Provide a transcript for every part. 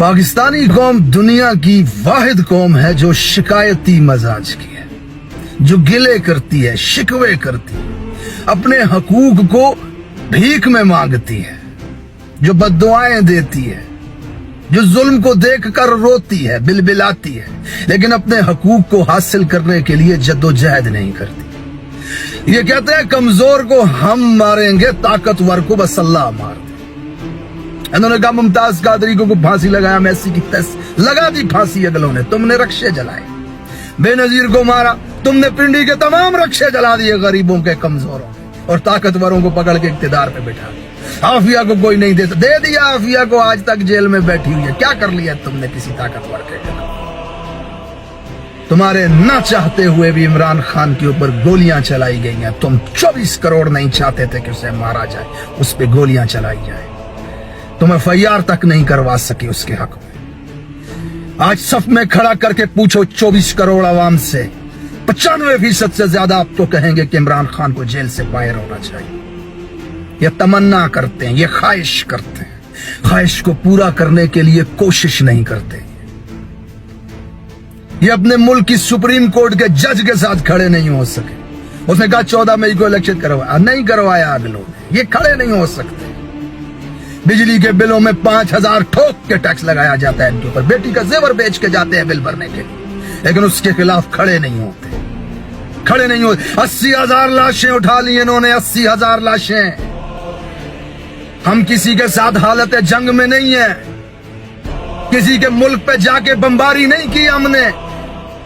पाकिस्तानी कौम दुनिया की वाहिद कौम है जो शिकायती मजाज की है, जो गिले करती है, शिकवे करती है, अपने हकूक को भीख में मांगती है, जो बद्दुआएं देती है, जो जुल्म को देखकर रोती है, बिलबिलाती है, लेकिन अपने हकूक को हासिल करने के लिए जद्दोजहद नहीं करती। ये कहते हैं कमजोर को हम मारेंगे, ताकतवर को बस अल्लाह मार दे। इन्होंने कहा मुमताज कादरी को फांसी लगाया, मैसी की तस लगा दी फांसी अगलों ने, तुमने रक्षे जलाए। बेनजीर को मारा, तुमने पिंडी के तमाम रक्षे जला दिए, गरीबों के, कमजोरों और ताकतवरों को पकड़ के इक्तिदार पे बैठा दिया। आफिया को कोई नहीं देता, दे दिया आफिया को, आज तक जेल में बैठी हुई है। क्या कर लिया तुमने किसी ताकतवर के खिलाफ? तुम्हारे ना चाहते हुए भी इमरान खान के ऊपर गोलियां चलाई गई हैं। तुम 24 करोड़ नहीं चाहते थे कि उसे मारा जाए, उस पर गोलियां चलाई जाए। तुम एफआईआर तक नहीं करवा सके उसके हक में। आज सफ में खड़ा करके पूछो 24 करोड़ आवाम से, 95% से ज्यादा आप तो कहेंगे कि इमरान खान को जेल से बाहर होना चाहिए। ये तमन्ना करते हैं, ये ख्वाहिश करते हैं, ख्वाहिश को पूरा करने के लिए कोशिश नहीं करते। ये अपने मुल्क की सुप्रीम कोर्ट के जज के साथ खड़े नहीं हो सके। उसने कहा 14 मई को इलेक्शन करवाया, नहीं करवाया अगलों ने। ये खड़े नहीं हो सकते। बिजली के बिलों में 5000 ठोक के टैक्स लगाया जाता है इनके ऊपर। बेटी का जेवर बेच के जाते हैं बिल भरने के लिए, लेकिन उसके खिलाफ खड़े नहीं होते, खड़े नहीं होते। 80,000 लाशें उठा ली इन्होंने, 80,000 लाशें। हम किसी के साथ हालत जंग में नहीं है, किसी के मुल्क पे जाके बमबारी नहीं की हमने,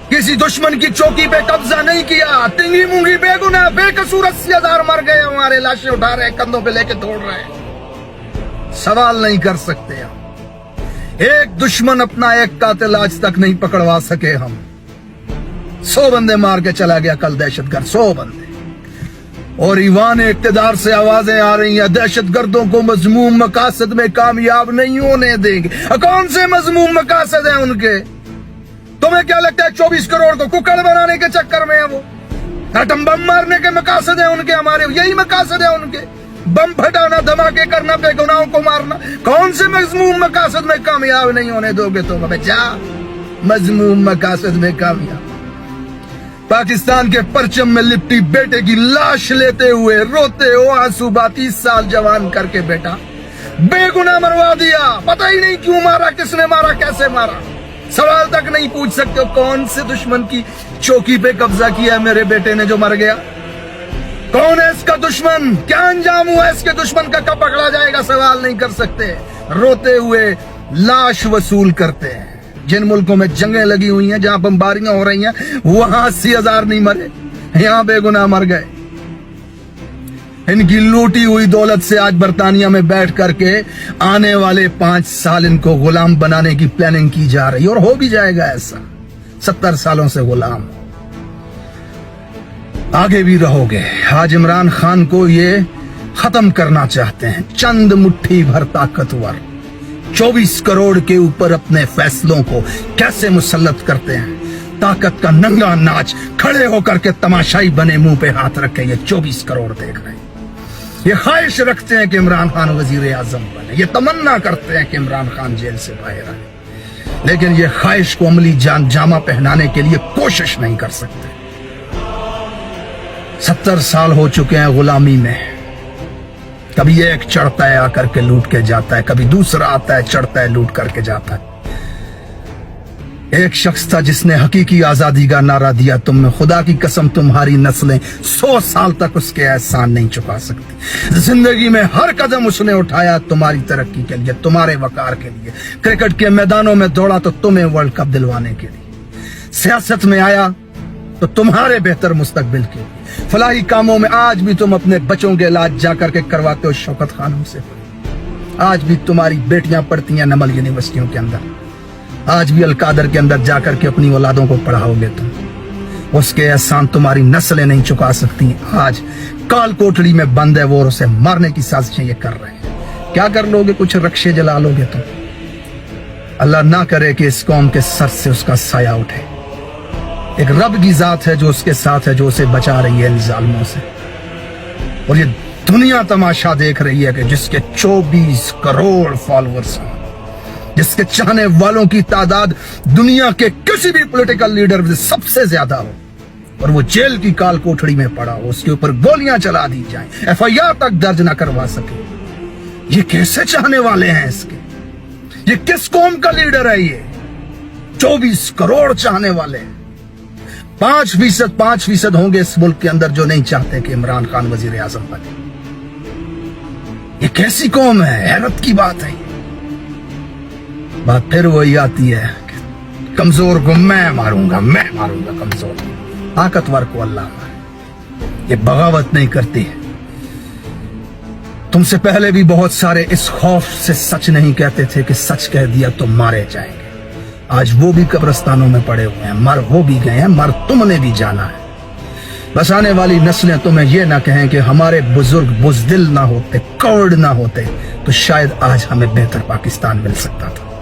किसी दुश्मन की चौकी पे कब्जा नहीं किया। तिंगी मुंगी बेगुनाह बेकसूर 80,000 मर गए हमारे, लाशें उठा रहे, कंधों पे लेके दौड़ रहे हैं। सवाल नहीं कर सकते हम। एक दुश्मन अपना एक कातिल आज तक नहीं पकड़वा सके हम। 100 बंदे मार के चला गया कल दहशतगर्द, 100 बंदे। और ईवान इक्तिदार से आवाजें आ रही हैं, दहशतगर्दों को मजमूम मकासद में कामयाब नहीं होने देंगे। कौन से मजमूम मकासद हैं उनके? तुम्हें क्या लगता है 24 करोड़ को कुकड़ बनाने के चक्कर में है वो? एटम बम मारने के मकासद हैं उनके, हमारे यही मकासद है उनके। बम फटाना, धमाके करना, बेगुनाहों को मारना। कौन से मजमूम मकासद में कामयाब नहीं होने दोगे तुम? अबे जा, मजमूम मकासद में कामयाब। पाकिस्तान के परचम में लिपटी बेटे की लाश लेते हुए रोते हो आंसू बहा, 30 साल जवान करके बेटा बेगुनाह मरवा दिया। पता ही नहीं क्यों मारा, किसने मारा, कैसे मारा। सवाल तक नहीं पूछ सकते हो कौन से दुश्मन की चौकी पे कब्जा किया मेरे बेटे ने जो मर गया। कौन है इसका दुश्मन? क्या अंजाम हुआ इसके दुश्मन का? कब पकड़ा जाएगा? सवाल नहीं कर सकते। रोते हुए लाश वसूल करते हैं। जिन मुल्कों में जंगें लगी हुई हैं, जहां बमबारियां हो रही हैं, वहां 80,000 नहीं मरे, यहां बेगुनाह मर गए। इनकी लूटी हुई दौलत से आज बरतानिया में बैठ करके आने वाले 5 साल इनको गुलाम बनाने की प्लानिंग की जा रही है, और हो भी जाएगा ऐसा। 70 सालों से गुलाम, आगे भी रहोगे। आज इमरान खान को ये खत्म करना चाहते हैं। चंद मुट्ठी भर ताकतवर 24 करोड़ के ऊपर अपने फैसलों को कैसे मुसल्लत करते हैं। ताकत का नंगा नाच, खड़े होकर के तमाशाई बने मुंह पे हाथ रखे ये 24 करोड़ देख रहे हैं। ये ख्वाहिश रखते हैं कि इमरान खान वजीर आजम बने, ये तमन्ना करते हैं कि इमरान खान जेल से बाहर आए, लेकिन ये ख्वाहिश को अमली जामा पहनाने के लिए कोशिश नहीं कर सकते। 70 साल हो चुके हैं गुलामी में। कभी एक चढ़ता है आकर के लूट के जाता है, कभी दूसरा आता है चढ़ता है लूट करके जाता है। एक शख्स था जिसने हकीकी आजादी का नारा दिया, तुम खुदा की कसम तुम्हारी नस्लें 100 साल तक उसके एहसान नहीं चुका सकती। जिंदगी में हर कदम उसने उठाया तुम्हारी तरक्की के लिए, तुम्हारे वकार के लिए। क्रिकेट के मैदानों में दौड़ा तो तुम्हें वर्ल्ड कप दिलवाने के लिए। सियासत में आया तो तुम्हारे बेहतर मुस्तकबिल के लिए। फलाही कामों में आज भी तुम अपने बच्चों के इलाज जाकर के करवाते हो शौकत खानों से। आज भी तुम्हारी बेटियां पढ़ती हैं नमल यूनिवर्सिटियों के अंदर। आज भी अलकादर के अंदर जाकर के अपनी औलादों को पढ़ाओगे तुम। उसके एहसान तुम्हारी नस्लें नहीं चुका सकती। आज काल कोठड़ी में बंद है वो, और उसे मारने की साजिशें ये कर रहे हैं। क्या कर लोगे? कुछ रक्षे जला लोगे तुम। अल्लाह ना करे कि इस कौम के सर से उसका साया उठे। एक रब की जात है जो उसके साथ है, जो उसे बचा रही है इन जालिमों से। और ये दुनिया तमाशा देख रही है कि जिसके 24 करोड़ फॉलोअर्स हैं, जिसके चाहने वालों की तादाद दुनिया के किसी भी पॉलिटिकल लीडर से सबसे ज्यादा हो, और वो जेल की काल कोठड़ी में पड़ा हो, उसके ऊपर गोलियां चला दी जाएं, एफआईआर तक दर्ज ना करवा सके। ये कैसे चाहने वाले हैं इसके? ये किस कौम का लीडर है? ये 24 करोड़ चाहने वाले हैं। 5% होंगे इस मुल्क के अंदर जो नहीं चाहते कि इमरान खान वजीर आजम बने। ये कैसी कौम है? हैरत की बात है। बात फिर वही आती है, कमजोर को मैं मारूंगा कमजोर, ताकतवर को अल्लाह मारे। ये बगावत नहीं करती है। तुमसे पहले भी बहुत सारे इस खौफ से सच नहीं कहते थे कि सच कह दिया तो मारे जाएंगे। आज वो भी कब्रिस्तानों में पड़े हुए हैं, मर वो भी गए हैं, मर तुमने भी जाना है। बस आने वाली नस्लें तुम्हें ये ना कहें कि हमारे बुजुर्ग बुज़दिल ना होते, कौड़ ना होते, तो शायद आज हमें बेहतर पाकिस्तान मिल सकता था।